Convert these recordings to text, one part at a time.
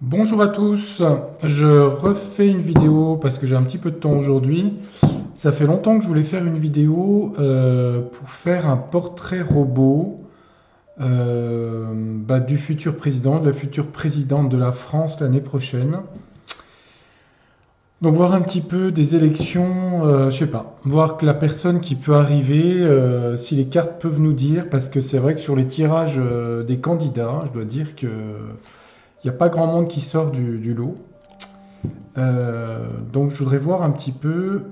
Bonjour à tous, je refais une vidéo parce que j'ai un petit peu de temps aujourd'hui. Ça fait longtemps que je voulais faire une vidéo pour faire un portrait robot du futur président, de la future présidente de la France l'année prochaine. Donc voir un petit peu des élections, je sais pas, voir que la personne qui peut arriver, si les cartes peuvent nous dire, parce que c'est vrai que sur les tirages des candidats, je dois dire que il n'y a pas grand monde qui sort du lot. Donc je voudrais voir un petit peu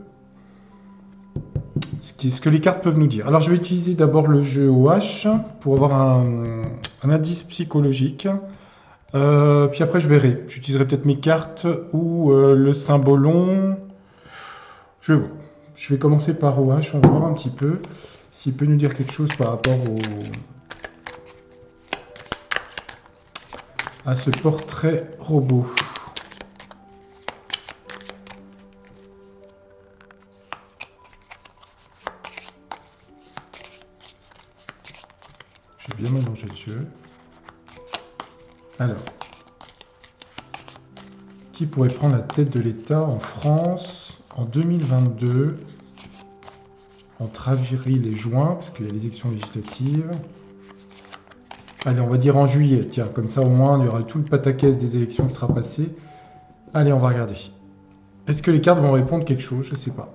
ce que les cartes peuvent nous dire. Alors je vais utiliser d'abord le jeu OH pour avoir un indice psychologique. Puis après je verrai. J'utiliserai peut-être mes cartes ou le symbolon. Je vois. Je vais commencer par OH, on va voir un petit peu s'il peut nous dire quelque chose par rapport à ce portrait robot. J'ai bien mélangé le jeu. Alors, qui pourrait prendre la tête de l'État en France en 2022, entre avril et juin, parce qu'il y a les élections législatives. Allez, on va dire en juillet, tiens, comme ça au moins il y aura tout le pataquès des élections qui sera passé. Allez, on va regarder. Est-ce que les cartes vont répondre quelque chose? Je sais pas.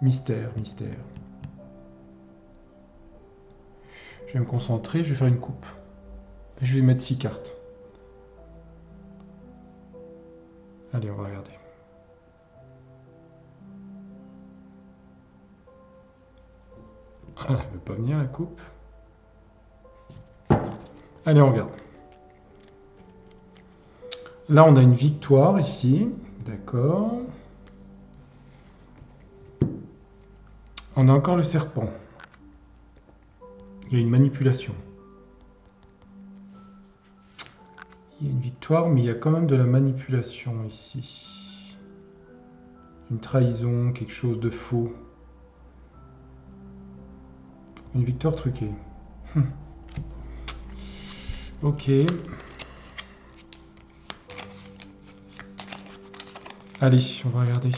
Mystère, mystère. Je vais me concentrer, je vais faire une coupe. Je vais mettre 6 cartes. Allez, on va regarder. Ah, elle ne veut pas venir la coupe. Allez, on regarde. Là, on a une victoire ici. D'accord. On a encore le serpent. Il y a une manipulation. Il y a une victoire, mais il y a quand même de la manipulation ici. Une trahison, quelque chose de faux. Une victoire truquée. Ok. Allez, on va regarder.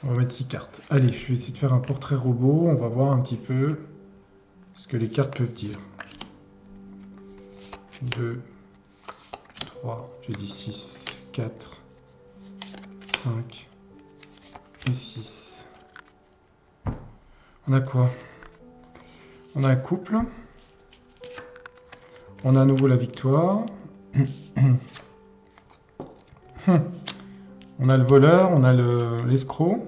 On va mettre 6 cartes. Allez, je vais essayer de faire un portrait robot. On va voir un petit peu ce que les cartes peuvent dire. 2, 3, j'ai dit 6, 4, 5 et 6. On a quoi? On a un couple. On a à nouveau la victoire. On a le voleur, on a l'escroc.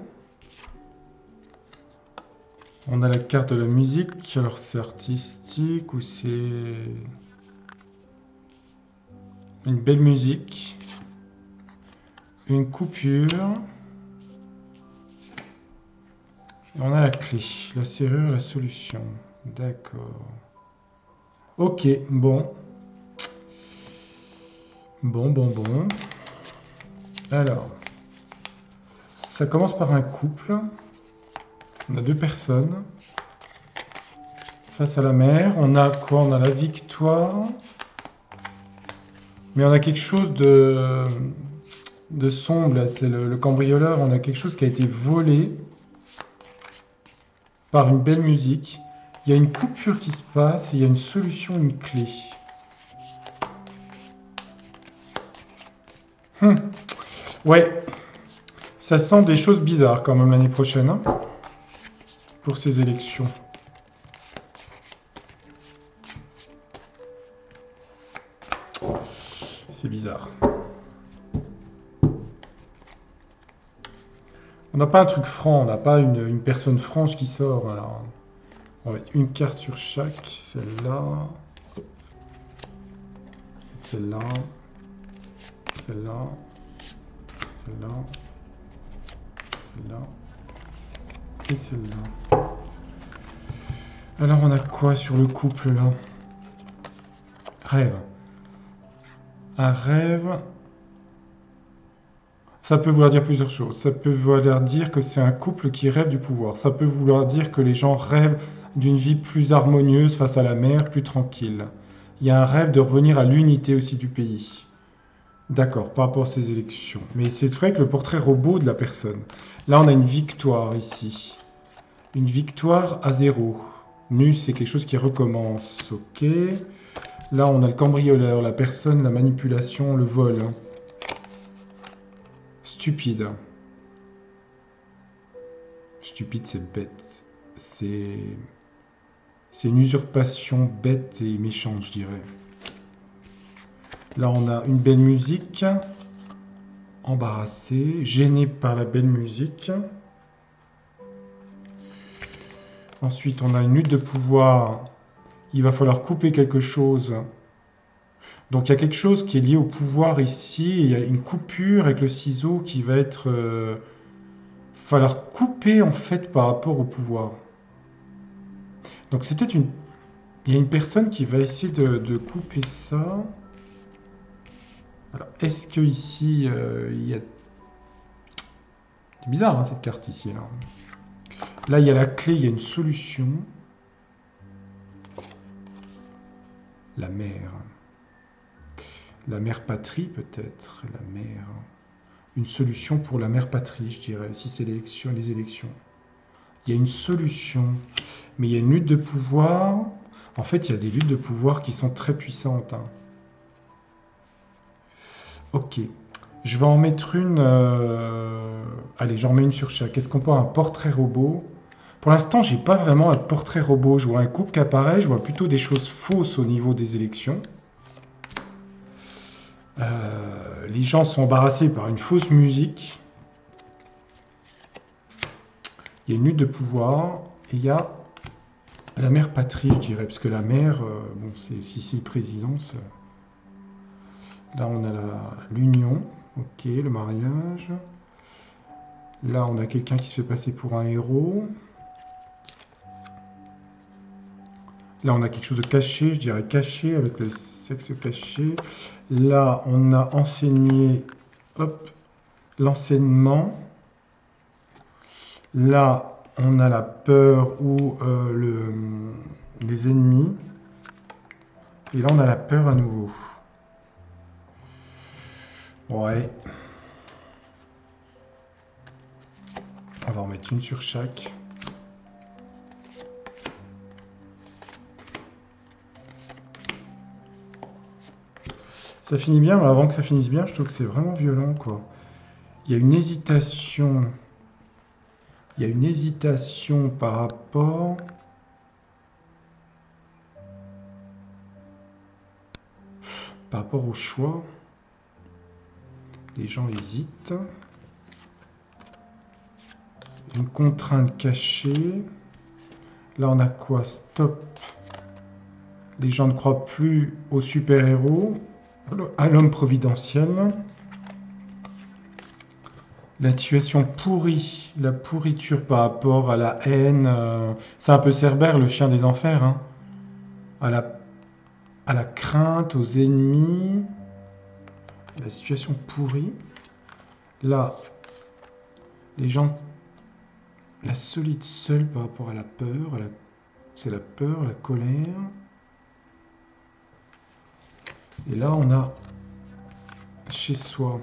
On a la carte de la musique. Alors c'est artistique ou c'est une belle musique. Une coupure. Et on a la clé, la serrure, la solution. D'accord. Ok, bon. Bon. Alors, ça commence par un couple. On a deux personnes face à la mer. On a quoi? On a la victoire. Mais on a quelque chose de sombre, là. C'est le cambrioleur. On a quelque chose qui a été volé par une belle musique. Il y a une coupure qui se passe et il y a une solution, une clé. Ouais, ça sent des choses bizarres quand même l'année prochaine, hein, pour ces élections. C'est bizarre. On n'a pas un truc franc, on n'a pas une personne franche qui sort. Alors, on va mettre une carte sur chaque. Celle-là. Celle-là. Celle-là. Celle-là. Celle-là. Et celle-là. Alors on a quoi sur le couple là? Rêve. Un rêve. Ça peut vouloir dire plusieurs choses. Ça peut vouloir dire que c'est un couple qui rêve du pouvoir. Ça peut vouloir dire que les gens rêvent d'une vie plus harmonieuse face à la mer, plus tranquille. Il y a un rêve de revenir à l'unité aussi du pays. D'accord, par rapport à ces élections. Mais c'est vrai que le portrait robot de la personne. Là, on a une victoire ici. Une victoire à 0. Nu, c'est quelque chose qui recommence. Ok. Là, on a le cambrioleur, la personne, la manipulation, le vol. Stupide. Stupide, c'est bête. C'est une usurpation bête et méchante, je dirais. Là, on a une belle musique. Embarrassé, gêné par la belle musique. Ensuite, on a une lutte de pouvoir. Il va falloir couper quelque chose. Donc, il y a quelque chose qui est lié au pouvoir ici. Il y a une coupure avec le ciseau qui va être... falloir couper, en fait, par rapport au pouvoir. Donc, c'est peut-être une... Il y a une personne qui va essayer de couper ça. Alors, est-ce que ici, il y a... C'est bizarre, hein, cette carte ici, là. Là, il y a la clé, il y a une solution. La mère. La mère patrie, peut-être. La mère. Une solution pour la mère patrie, je dirais, si c'est les élections. Il y a une solution. Mais il y a une lutte de pouvoir. En fait, il y a des luttes de pouvoir qui sont très puissantes. Hein. Ok. Je vais en mettre une... Allez, j'en mets une sur chaque. Est-ce qu'on peut avoir un portrait robot? Pour l'instant, j'ai pas vraiment un portrait robot. Je vois un couple qui apparaît. Je vois plutôt des choses fausses au niveau des élections. Les gens sont embarrassés par une fausse musique. Il y a une lutte de pouvoir. Et il y a la mère patrie, je dirais. Parce que la mère, bon, si c'est présidence... Là, on a l'union. Ok, le mariage. Là, on a quelqu'un qui se fait passer pour un héros. Là, on a quelque chose de caché, je dirais caché, avec le sexe caché. Là, on a enseigné, hop, l'enseignement. Là, on a la peur ou les ennemis. Et là, on a la peur à nouveau. Ouais. On va en mettre une sur chaque. Ça finit bien, mais avant que ça finisse bien, je trouve que c'est vraiment violent, quoi. Il y a une hésitation. Il y a une hésitation par rapport... au choix. Les gens hésitent. Une contrainte cachée. Là, on a quoi? Stop. Les gens ne croient plus aux super-héros, à l'homme providentiel. La situation pourrie, la pourriture par rapport à la haine. C'est un peu Cerbère, le chien des enfers. Hein. À la crainte, aux ennemis. La situation pourrie. Là, les gens... La solide seule par rapport à la peur. C'est la peur, la colère. Et là, on a chez soi.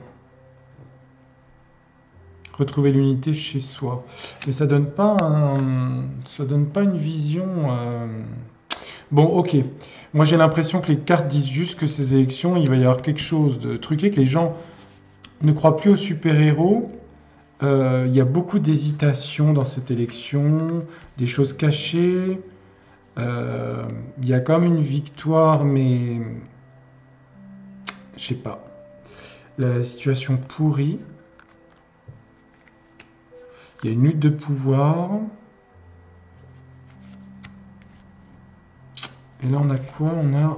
Retrouver l'unité chez soi. Mais ça donne pas une vision... Bon, ok. Moi, j'ai l'impression que les cartes disent juste que ces élections, il va y avoir quelque chose de truqué, que les gens ne croient plus aux super-héros. Il y a beaucoup d'hésitation dans cette élection, des choses cachées. Il y a quand même une victoire, mais... Je sais pas. La situation pourrie. Il y a une lutte de pouvoir. Et là, on a quoi? On a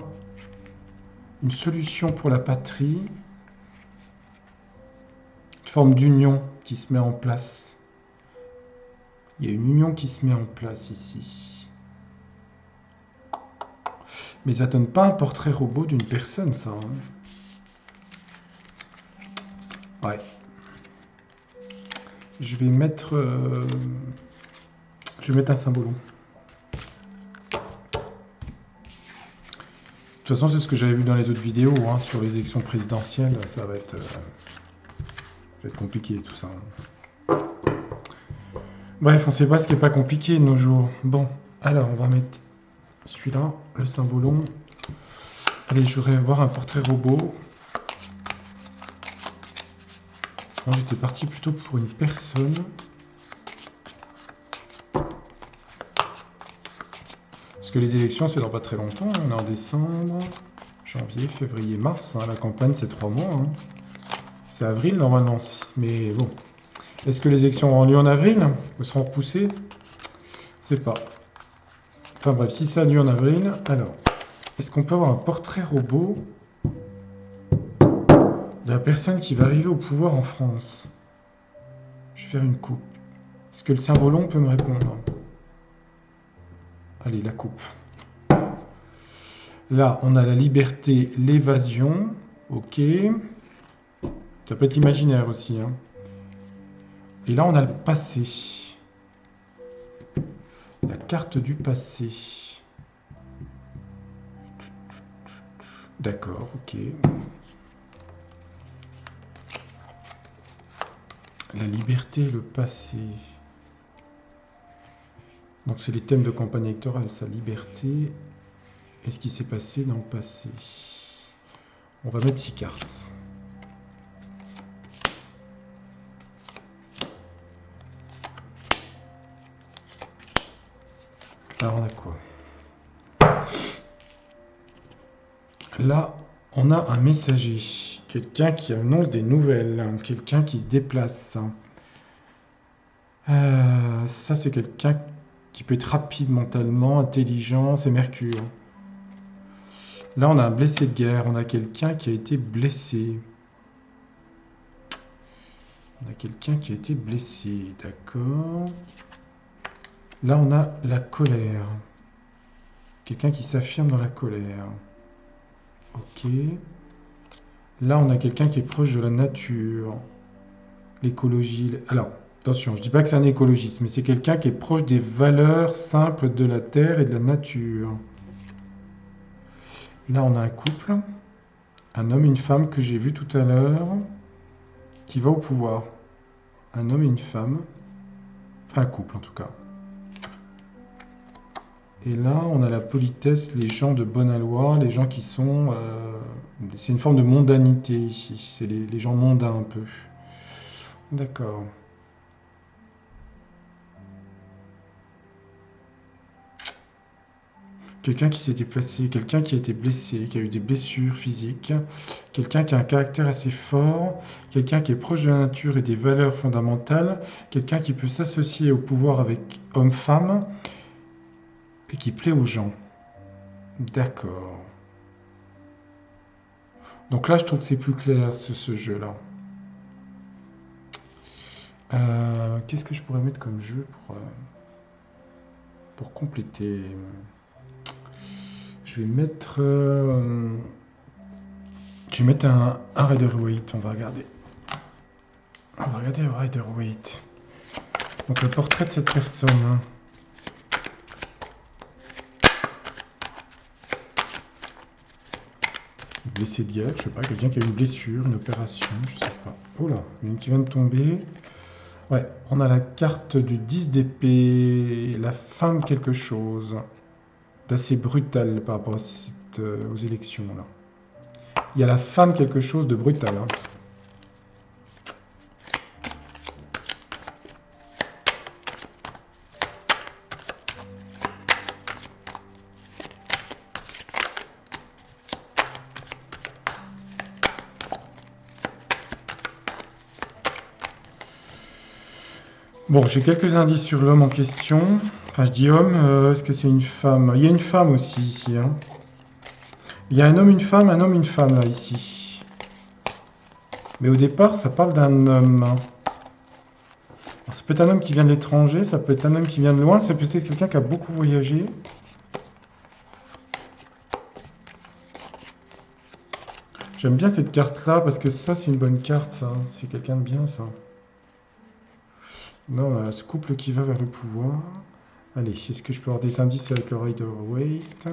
une solution pour la patrie. Une forme d'union qui se met en place. Il y a une union qui se met en place ici. Mais ça donne pas un portrait robot d'une personne, ça. Hein. Ouais. Je vais mettre un symbolon. De toute façon, c'est ce que j'avais vu dans les autres vidéos, hein, sur les élections présidentielles. Ça va être compliqué tout ça. Bref, on sait pas ce qui est pas compliqué de nos jours. Bon, alors on va mettre celui-là, le symbolon. Allez, je voudrais voir un portrait robot. Moi, j'étais parti plutôt pour une personne. Parce que les élections, c'est dans pas très longtemps. Hein. On est en décembre, janvier, février, mars. Hein. La campagne, c'est 3 mois. Hein. C'est avril, normalement. Mais bon. Est-ce que les élections auront lieu en avril? Ou seront repoussées? Je sais pas. Enfin bref, si ça a lieu en avril, alors... Est-ce qu'on peut avoir un portrait robot de la personne qui va arriver au pouvoir en France? Je vais faire une coupe. Est-ce que le symbolon peut me répondre? Allez, la coupe. Là, on a la liberté, l'évasion. Ok. Ça peut être imaginaire aussi. Hein. Et là, on a le passé. La carte du passé. D'accord, ok. La liberté, le passé. Donc c'est les thèmes de campagne électorale, sa liberté et ce qui s'est passé dans le passé. On va mettre 6 cartes. Alors on a quoi? Là, on a un messager. Quelqu'un qui annonce des nouvelles. Quelqu'un qui se déplace. Ça, c'est quelqu'un qui peut être rapide mentalement, intelligent. C'est Mercure. Là, on a un blessé de guerre. On a quelqu'un qui a été blessé. On a quelqu'un qui a été blessé. D'accord. Là, on a la colère. Quelqu'un qui s'affirme dans la colère. Ok. Là, on a quelqu'un qui est proche de la nature. L'écologie. Alors, attention, je ne dis pas que c'est un écologiste, mais c'est quelqu'un qui est proche des valeurs simples de la terre et de la nature. Là, on a un couple. Un homme et une femme que j'ai vu tout à l'heure. Qui va au pouvoir. Un homme et une femme. Enfin, un couple, en tout cas. Et là, on a la politesse, les gens de bonne aloi, les gens qui sont... c'est une forme de mondanité ici. C'est les gens mondains un peu. D'accord. Quelqu'un qui s'est déplacé, quelqu'un qui a été blessé, qui a eu des blessures physiques, quelqu'un qui a un caractère assez fort, quelqu'un qui est proche de la nature et des valeurs fondamentales, quelqu'un qui peut s'associer au pouvoir avec homme-femme, et qui plaît aux gens. D'accord. Donc là, je trouve que c'est plus clair, ce jeu-là. Qu'est-ce que je pourrais mettre comme jeu pour compléter? Je vais mettre... un Rider-Waite, on va regarder. On va regarder le Rider-Waite. Donc le portrait de cette personne... Blessé de guerre, je sais pas, quelqu'un qui a une blessure, une opération, je sais pas. Oh là, une qui vient de tomber. Ouais, on a la carte du 10 d'épée, la fin de quelque chose d'assez brutal par rapport aux élections là. Il y a la fin de quelque chose de brutal. Hein. Bon, j'ai quelques indices sur l'homme en question. Enfin, je dis homme, est-ce que c'est une femme? Il y a une femme aussi ici. Hein. Il y a un homme, une femme, là, ici. Mais au départ, ça parle d'un homme. Alors, ça peut être un homme qui vient de l'étranger, ça peut être un homme qui vient de loin, ça peut être quelqu'un qui a beaucoup voyagé. J'aime bien cette carte-là, parce que ça, c'est une bonne carte, ça. C'est quelqu'un de bien, ça. Non, on a ce couple qui va vers le pouvoir. Allez, est-ce que je peux avoir des indices avec le Rider-Waite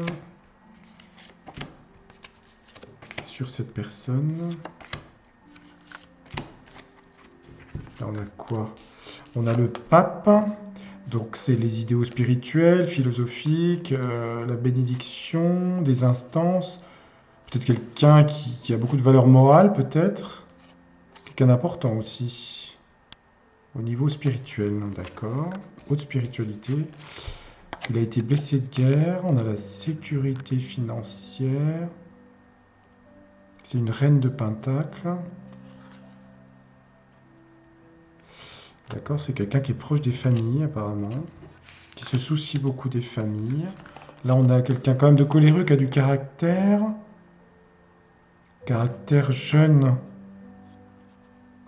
sur cette personne? Là, on a quoi? On a le pape. Donc, c'est les idéaux spirituels, philosophiques, la bénédiction, des instances. Peut-être quelqu'un qui a beaucoup de valeur morale, peut-être. Quelqu'un d'important aussi. Au niveau spirituel, d'accord. Haute spiritualité. Il a été blessé de guerre. On a la sécurité financière. C'est une reine de Pentacle. D'accord, c'est quelqu'un qui est proche des familles, apparemment. Qui se soucie beaucoup des familles. Là, on a quelqu'un quand même de coléreux qui a du caractère. Caractère jeune.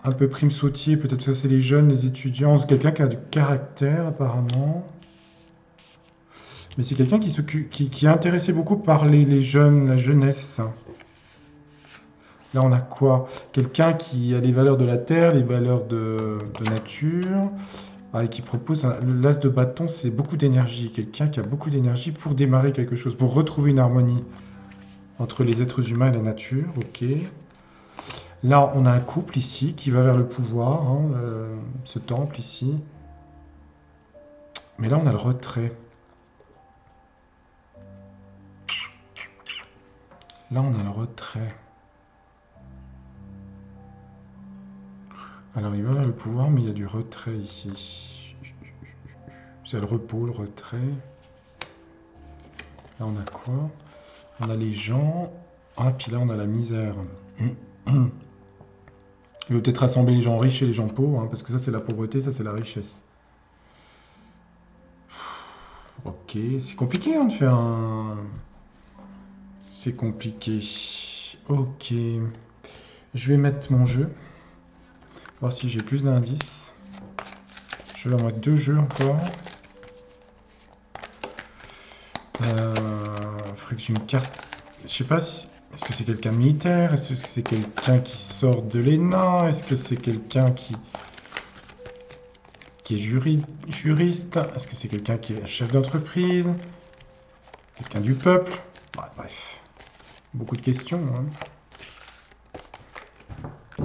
Un peu prime sautier, peut-être que ça c'est les jeunes, les étudiants. C'est quelqu'un qui a du caractère, apparemment. Mais c'est quelqu'un qui est intéressé beaucoup par les jeunes, la jeunesse. Là, on a quoi? Quelqu'un qui a les valeurs de la terre, les valeurs de nature, et qui propose l'as de bâton, c'est beaucoup d'énergie. Quelqu'un qui a beaucoup d'énergie pour démarrer quelque chose, pour retrouver une harmonie entre les êtres humains et la nature. Ok. Là, on a un couple ici qui va vers le pouvoir, hein, ce temple ici. Mais là, on a le retrait. Là, on a le retrait. Alors, il va vers le pouvoir, mais il y a du retrait ici. C'est le repos, le retrait. Là, on a quoi? On a les gens. Ah, puis là, on a la misère. Il veut peut-être rassembler les gens riches et les gens pauvres, hein, parce que ça, c'est la pauvreté, ça, c'est la richesse. Ok, c'est compliqué hein, de faire un... C'est compliqué. Ok. Je vais mettre mon jeu. Voir si j'ai plus d'indices. Je vais en mettre 2 jeux encore. Faudrait que j'ai une carte. Je sais pas si... Est-ce que c'est quelqu'un de militaire? Est-ce que c'est quelqu'un qui sort de l'ENA? Est-ce que c'est quelqu'un qui est juriste? Est-ce que c'est quelqu'un qui est chef d'entreprise? Quelqu'un du peuple? Bah, bref. Beaucoup de questions. Hein. De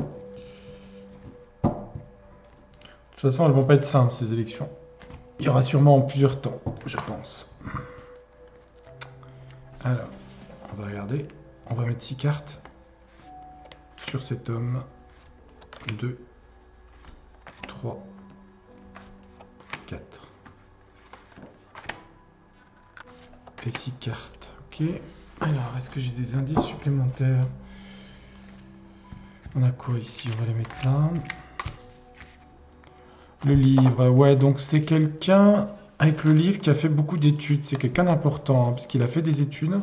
toute façon, elles vont pas être simples, ces élections. Il y aura sûrement plusieurs temps, je pense. Alors, on va regarder. On va mettre 6 cartes sur cet homme. 2, 3, 4. Et 6 cartes. Ok. Alors, est-ce que j'ai des indices supplémentaires? On a quoi ici? On va les mettre là. Le livre. Ouais, donc c'est quelqu'un avec le livre qui a fait beaucoup d'études. C'est quelqu'un d'important, hein, parce qu'il a fait des études.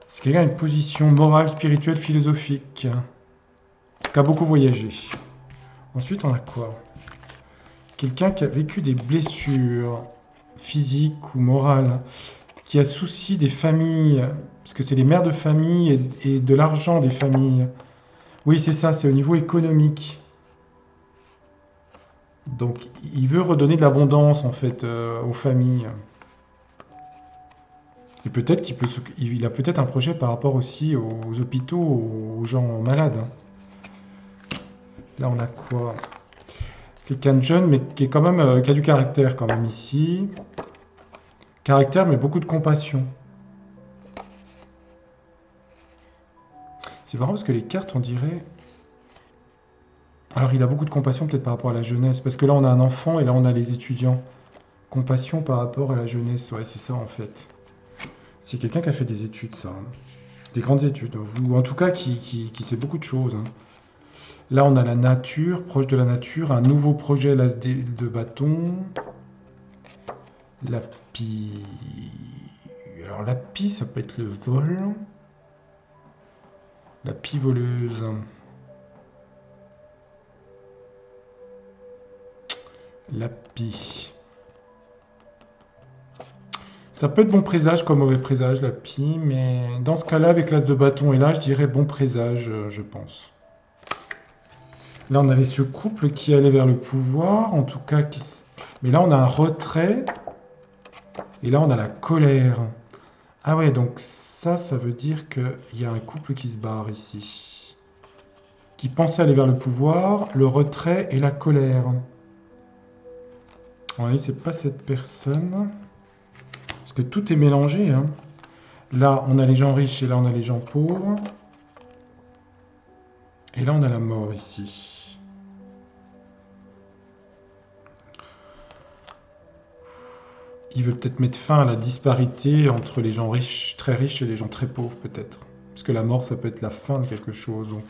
C'est quelqu'un qui a une position morale, spirituelle, philosophique. Qui a beaucoup voyagé. Ensuite, on a quoi? Quelqu'un qui a vécu des blessures physiques ou morales, qui a souci des familles, parce que c'est les mères de famille et de l'argent des familles. Oui, c'est ça, c'est au niveau économique. Donc, il veut redonner de l'abondance, en fait, aux familles. Et peut-être il a peut-être un projet par rapport aussi aux hôpitaux, aux gens malades. Là, on a quoi? Quelqu'un de jeune, mais qui est quand même, qui a du caractère quand même ici. Caractère, mais beaucoup de compassion. C'est marrant parce que les cartes, on dirait... Alors, il a beaucoup de compassion peut-être par rapport à la jeunesse, parce que là, on a un enfant et là, on a les étudiants. Compassion par rapport à la jeunesse, ouais, c'est ça en fait. C'est quelqu'un qui a fait des études, ça. Hein. Des grandes études, ou en tout cas qui sait beaucoup de choses. Hein. Là, on a la nature, proche de la nature, un nouveau projet l'as de bâton. La pie. Alors, la pie, ça peut être le vol. La pie voleuse. La pie. Ça peut être bon présage comme mauvais présage, la pie, mais dans ce cas-là, avec l'as de bâton et là, je dirais bon présage, je pense. Là, on avait ce couple qui allait vers le pouvoir, en tout cas. Mais là, on a un retrait. Et là, on a la colère. Ah ouais, donc ça veut dire qu'il y a un couple qui se barre ici. Qui pensait aller vers le pouvoir, le retrait et la colère. Oui, c'est pas cette personne. Parce que tout est mélangé, hein. Là, on a les gens riches et là, on a les gens pauvres. Et là, on a la mort ici. Il veut peut-être mettre fin à la disparité entre les gens riches, très riches et les gens très pauvres, peut-être. Parce que la mort, ça peut être la fin de quelque chose. Donc,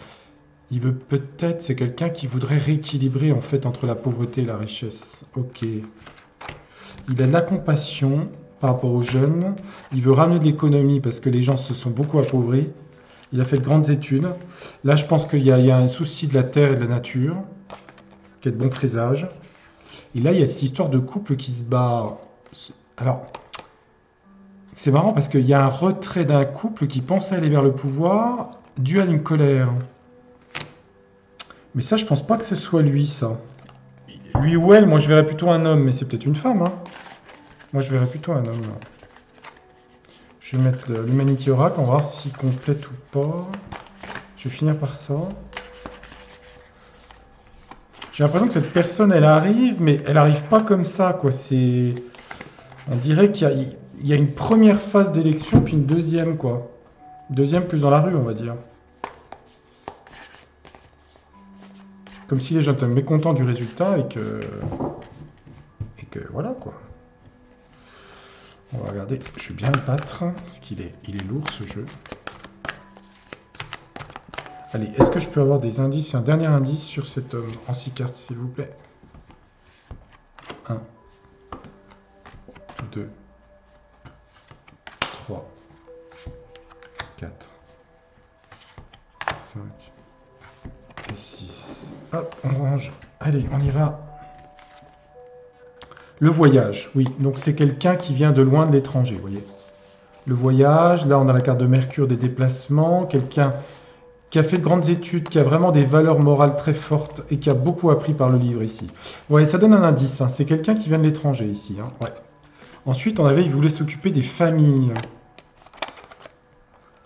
il veut peut-être, c'est quelqu'un qui voudrait rééquilibrer, en fait, entre la pauvreté et la richesse. Ok. Il a de la compassion par rapport aux jeunes. Il veut ramener de l'économie parce que les gens se sont beaucoup appauvris. Il a fait de grandes études. Là, je pense qu'il y a un souci de la terre et de la nature, qui a de bons présages. Et là, il y a cette histoire de couple qui se barre. Alors, c'est marrant parce qu'il y a un retrait d'un couple qui pense aller vers le pouvoir dû à une colère. Mais ça, je pense pas que ce soit lui, ça. Lui ou elle, moi, je verrais plutôt un homme, mais c'est peut-être une femme, hein. Moi, je verrais plutôt un homme. Je vais mettre l'Humanity Oracle, on va voir s'il complète ou pas. Je vais finir par ça. J'ai l'impression que cette personne, elle arrive, mais elle arrive pas comme ça, quoi. On dirait qu'il y a une première phase d'élection, puis une deuxième, quoi. Deuxième plus dans la rue, on va dire. Comme si les gens étaient mécontents du résultat et que voilà, quoi. On va regarder, je vais bien le battre, parce qu'il est lourd, ce jeu. Allez, est-ce que je peux avoir des indices, un dernier indice sur cet homme en 6 cartes, s'il vous plaît? 1, 2, 3, 4, 5 et 6. Hop, on range. Allez, on y va. Le voyage, oui. Donc c'est quelqu'un qui vient de loin de l'étranger, vous voyez. Le voyage, là on a la carte de Mercure des déplacements, quelqu'un qui a fait de grandes études, qui a vraiment des valeurs morales très fortes et qui a beaucoup appris par le livre ici. Ouais, ça donne un indice, hein. C'est quelqu'un qui vient de l'étranger ici, hein. Ouais. Ensuite, il voulait s'occuper des familles.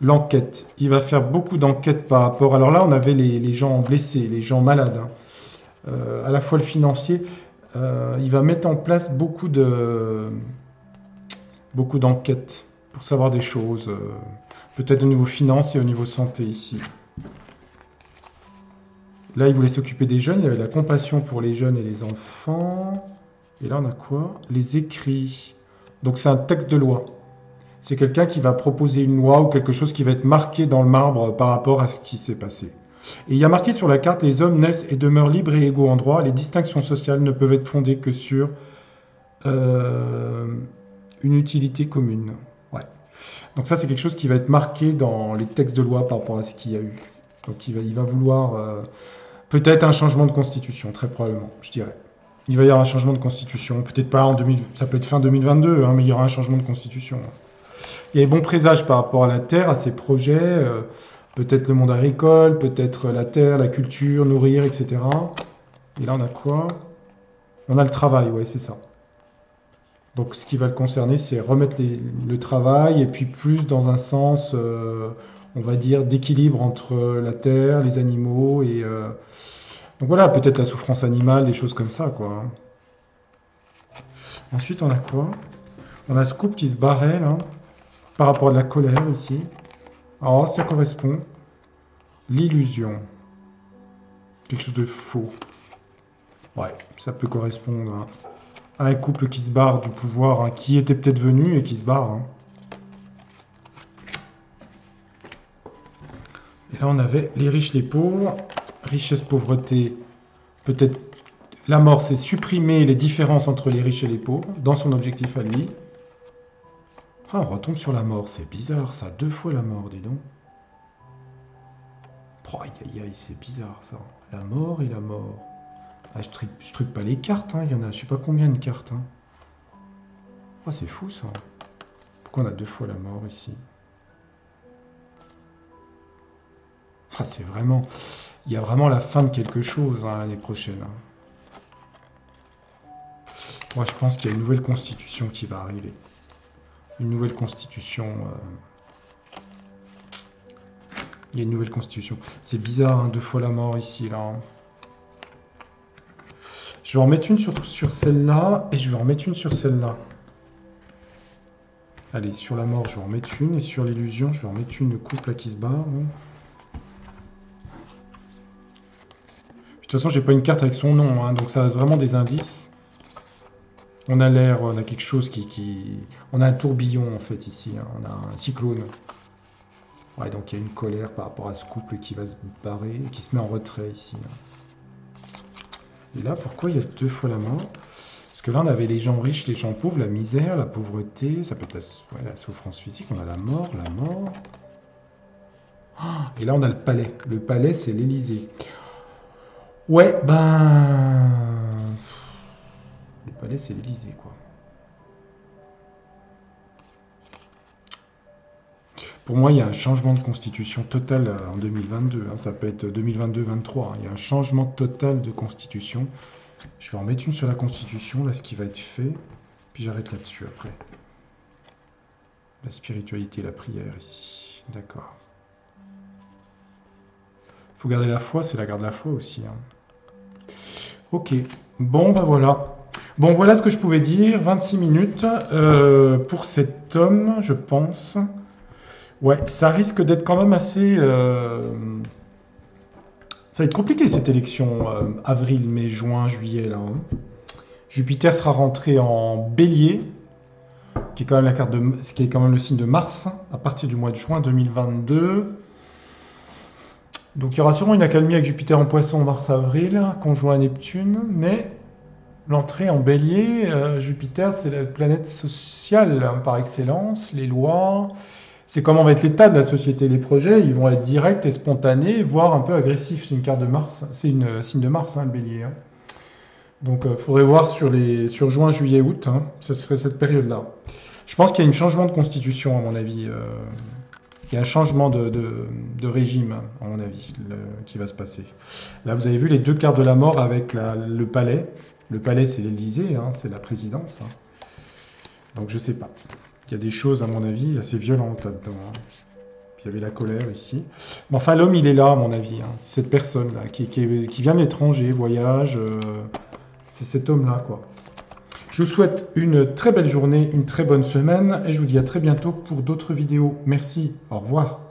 L'enquête. Il va faire beaucoup d'enquêtes par rapport... Alors là, on avait les gens blessés, les gens malades, hein. À la fois le financier. Il va mettre en place beaucoup d'enquêtes pour savoir des choses. Peut-être au niveau finance et au niveau santé ici. Là, il voulait s'occuper des jeunes. Il avait la compassion pour les jeunes et les enfants. Et là, on a quoi? Les écrits. Donc, c'est un texte de loi. C'est quelqu'un qui va proposer une loi ou quelque chose qui va être marqué dans le marbre par rapport à ce qui s'est passé. Et il y a marqué sur la carte, les hommes naissent et demeurent libres et égaux en droit. Les distinctions sociales ne peuvent être fondées que sur une utilité commune. Ouais. Donc ça, c'est quelque chose qui va être marqué dans les textes de loi par rapport à ce qu'il y a eu. Donc il va vouloir peut-être un changement de constitution, très probablement, je dirais. Il va y avoir un changement de constitution, peut-être pas en 2000, ça peut être fin 2022, hein, mais il y aura un changement de constitution. Il y a des bons présages par rapport à la terre, à ses projets, peut-être le monde agricole, peut-être la terre, la culture, nourrir, etc. Et là, on a quoi? On a le travail, ouais, c'est ça. Donc, ce qui va le concerner, c'est remettre le travail, et puis plus dans un sens, on va dire, d'équilibre entre la terre, les animaux, et... donc voilà, peut-être la souffrance animale, des choses comme ça, quoi. Ensuite, on a quoi? On a ce couple qui se barrait, là, par rapport à de la colère, ici. Alors, ça correspond. L'illusion. Quelque chose de faux. Ouais, ça peut correspondre à un couple qui se barre du pouvoir, hein, qui était peut-être venu et qui se barre, hein. Et là, on avait les riches, les pauvres. Richesse, pauvreté. Peut-être la mort, c'est supprimer les différences entre les riches et les pauvres, dans son objectif à lui. Ah, on retombe sur la mort. C'est bizarre, ça. 2 fois la mort, dis donc. Oh, aïe, aïe, aïe, c'est bizarre, ça. La mort et la mort. Ah, je truque pas les cartes, hein. Il y en a, je sais pas combien de cartes, hein. Ah, c'est fou, ça. Pourquoi on a 2 fois la mort, ici? Ah, c'est vraiment... il y a vraiment la fin de quelque chose hein, l'année prochaine. Moi, je pense qu'il y a une nouvelle constitution qui va arriver. Une nouvelle constitution. Il y a une nouvelle constitution. C'est bizarre, hein, 2 fois la mort ici, là. Hein. Je vais en mettre une sur celle-là et je vais en mettre une sur celle-là. Allez, sur la mort, je vais en mettre une. Et sur l'illusion, je vais en mettre une. Le couple là qui se barre. Hein. De toute façon, j'ai pas une carte avec son nom, hein, donc ça reste vraiment des indices. On a l'air, on a quelque chose qui... On a un tourbillon, en fait, ici. Hein, on a un cyclone. Ouais, donc il y a une colère par rapport à ce couple qui va se barrer, et qui se met en retrait, ici. Hein. Et là, pourquoi il y a 2 fois la mort? Parce que là, on avait les gens riches, les gens pauvres, la misère, la pauvreté, ça peut être la souffrance physique, on a la mort, la mort. Et là, on a le palais. Le palais, c'est l'Élysée. Ouais, ben... Le palais, c'est l'Élysée, quoi. Pour moi, il y a un changement de constitution total en 2022. Hein. Ça peut être 2022-23. Hein. Il y a un changement total de constitution. Je vais en mettre une sur la constitution, là, ce qui va être fait. Puis j'arrête là-dessus après. La spiritualité, la prière, ici. D'accord. Il faut garder la foi, c'est la garde de la foi aussi. Hein. Ok. Bon, ben voilà. Bon, voilà ce que je pouvais dire. 26 minutes pour cet homme, je pense. Ouais, ça risque d'être quand même assez... Ça va être compliqué cette élection, avril, mai, juin, juillet, là. Hein. Jupiter sera rentré en bélier, qui est quand même la carte de, ce qui est quand même le signe de Mars, à partir du mois de juin 2022. Donc il y aura sûrement une accalmie avec Jupiter en poisson mars-avril, conjoint à Neptune, mais l'entrée en bélier, Jupiter, c'est la planète sociale hein, par excellence, les lois... C'est comment va être l'état de la société. Les projets, ils vont être directs et spontanés, voire un peu agressifs. C'est une carte de Mars, c'est une signe de Mars, hein, le bélier. Hein. Donc, il faudrait voir sur juin, juillet, août. Hein, ce serait cette période-là. Je pense qu'il y a un changement de constitution, à mon avis. Il y a un changement de régime, à mon avis, qui va se passer. Là, vous avez vu les 2 cartes de la mort avec le palais. Le palais, c'est l'Élysée, hein, c'est la présidence. Hein. Donc, je sais pas. Il y a des choses, à mon avis, assez violentes là-dedans. Hein. Puis il y avait la colère ici. Mais enfin, l'homme, il est là, à mon avis. Hein. Cette personne-là, qui vient de l'étranger, voyage. C'est cet homme-là, quoi. Je vous souhaite une très belle journée, une très bonne semaine. Et je vous dis à très bientôt pour d'autres vidéos. Merci. Au revoir.